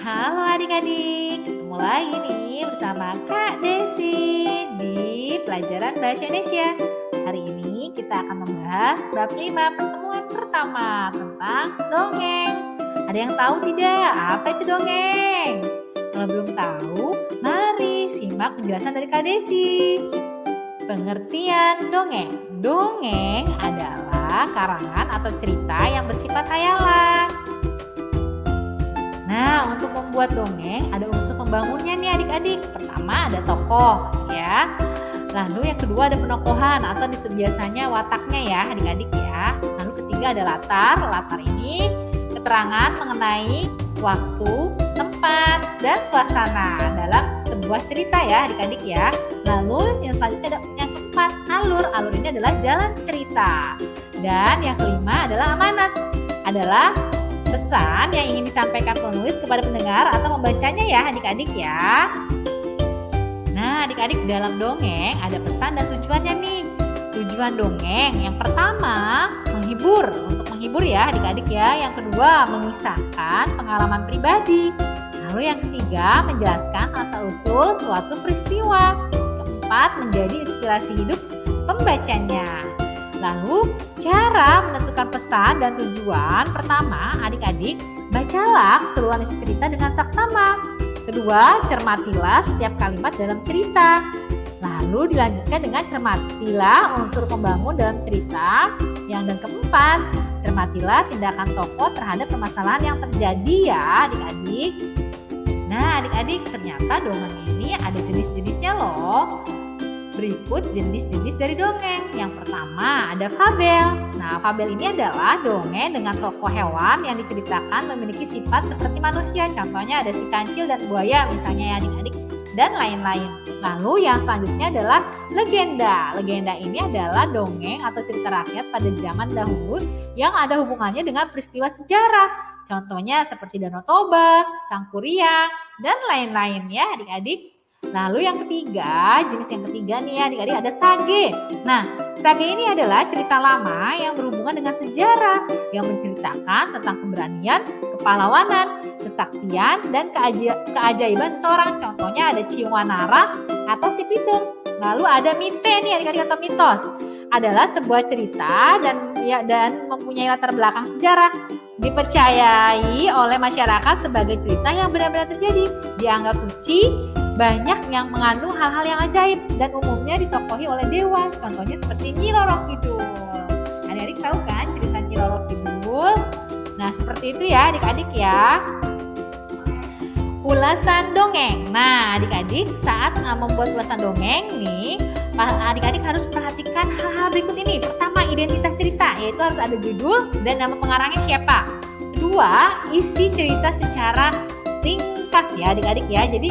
Halo adik-adik, ketemu lagi nih bersama Kak Desi di pelajaran Bahasa Indonesia. Hari ini kita akan membahas bab 5 pertemuan pertama tentang dongeng. Ada yang tahu tidak apa itu dongeng? Kalau belum tahu, mari simak penjelasan dari Kak Desi. Pengertian dongeng. Dongeng adalah karangan atau cerita yang bersifat khayalan. Nah, untuk membuat dongeng ada unsur pembangunnya nih adik-adik. Pertama ada tokoh ya. Lalu yang kedua ada penokohan atau biasanya wataknya ya adik-adik ya. Lalu ketiga ada latar. Latar ini keterangan mengenai waktu, tempat, dan suasana dalam sebuah cerita ya adik-adik ya. Lalu yang selanjutnya ada yang keempat alur. Alur ini adalah jalan cerita. Dan yang kelima adalah amanat. Adalah pesan yang ingin disampaikan penulis kepada pendengar atau membacanya ya adik-adik ya. Nah adik-adik, dalam dongeng ada pesan dan tujuannya nih. Tujuan dongeng yang pertama menghibur, untuk menghibur ya adik-adik ya. Yang kedua mengisahkan pengalaman pribadi. Lalu yang ketiga menjelaskan asal-usul suatu peristiwa. Keempat menjadi inspirasi hidup pembacanya. Lalu cara menentukan pesan dan tujuan. Pertama, adik-adik, bacalah keseluruhan isi cerita dengan saksama. Kedua, cermatilah setiap kalimat dalam cerita. Lalu dilanjutkan dengan cermatilah unsur pembangun dalam cerita. Dan keempat, cermatilah tindakan tokoh terhadap permasalahan yang terjadi ya adik-adik. Nah adik-adik, ternyata dongeng ini ada jenis-jenisnya loh. Berikut jenis-jenis dari dongeng. Yang pertama ada fabel. Nah fabel ini adalah dongeng dengan tokoh hewan yang diceritakan memiliki sifat seperti manusia. Contohnya ada si kancil dan buaya misalnya ya adik-adik, dan lain-lain. Lalu yang selanjutnya adalah legenda. Legenda ini adalah dongeng atau cerita rakyat pada zaman dahulu yang ada hubungannya dengan peristiwa sejarah. Contohnya seperti Danau Toba, Sangkuriang, dan lain-lain ya adik-adik. Lalu yang ketiga, jenis yang ketiga nih ya adik-adik, ada sage. Nah, sage ini adalah cerita lama yang berhubungan dengan sejarah, yang menceritakan tentang keberanian, kepahlawanan, kesaktian, dan keajaiban seseorang. Contohnya ada Ciwanara atau si Pitung. Lalu ada mite nih adik-adik atau mitos. Adalah sebuah cerita dan mempunyai latar belakang sejarah. Dipercayai oleh masyarakat sebagai cerita yang benar-benar terjadi. Dianggap suci, banyak yang mengandung hal-hal yang ajaib dan umumnya ditokohi oleh dewa. Contohnya seperti Nyi Roro Kidul. Adik-adik tahu kan cerita Nyi Roro Kidul? Nah seperti itu ya adik-adik ya. Ulasan dongeng. Nah adik-adik, saat membuat ulasan dongeng nih, adik-adik harus perhatikan hal-hal berikut ini. Pertama, identitas cerita, yaitu harus ada judul dan nama pengarangnya siapa. Kedua, isi cerita secara ringkas ya adik-adik ya. Jadi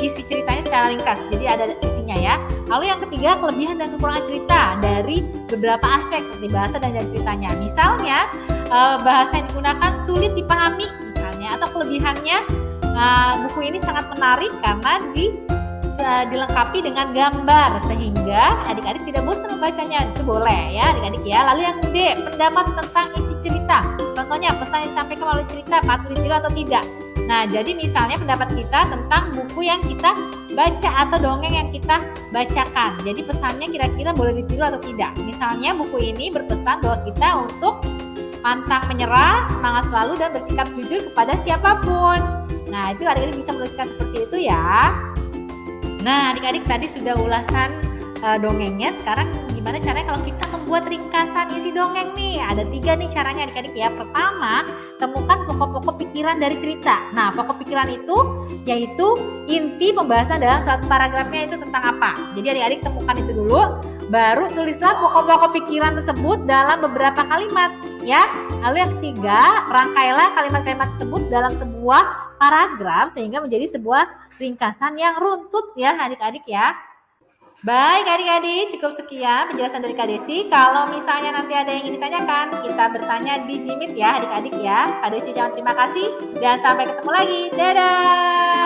isi ceritanya secara ringkas, jadi ada isinya ya. Lalu yang ketiga, kelebihan dan kekurangan cerita dari beberapa aspek seperti bahasa dan jalan ceritanya. Misalnya bahasa yang digunakan sulit dipahami misalnya, atau kelebihannya buku ini sangat menarik karena dilengkapi dengan gambar sehingga adik-adik tidak bosan membacanya. Itu boleh ya adik-adik ya. Lalu yang D, pendapat tentang isi cerita. Contohnya pesan yang disampaikan melalui cerita patut ditiru atau tidak. Nah, jadi misalnya pendapat kita tentang buku yang kita baca atau dongeng yang kita bacakan. Jadi pesannya kira-kira boleh ditiru atau tidak. Misalnya buku ini berpesan bahwa kita untuk pantang menyerah, semangat selalu, dan bersikap jujur kepada siapapun. Nah, itu adik-adik bisa menuliskan seperti itu ya. Nah, adik-adik tadi sudah ulasan dongengnya. Sekarang gimana caranya kalau kita membuat ringkasan isi dongeng nih? Ada 3 nih caranya adik-adik ya. Pertama, temukan pokok-pokok pikiran dari cerita. Nah, pokok pikiran itu yaitu inti pembahasan dalam suatu paragrafnya itu tentang apa. Jadi adik-adik temukan itu dulu, baru tulislah pokok-pokok pikiran tersebut dalam beberapa kalimat ya. Lalu yang ketiga, rangkailah kalimat-kalimat tersebut dalam sebuah paragraf sehingga menjadi sebuah ringkasan yang runtut ya adik-adik ya. Baik adik-adik, cukup sekian penjelasan dari Kak Desi. Kalau misalnya nanti ada yang ingin ditanyakan, kita bertanya di Jimit ya adik-adik ya. Kak Desi ucapkan terima kasih dan sampai ketemu lagi. Dadah!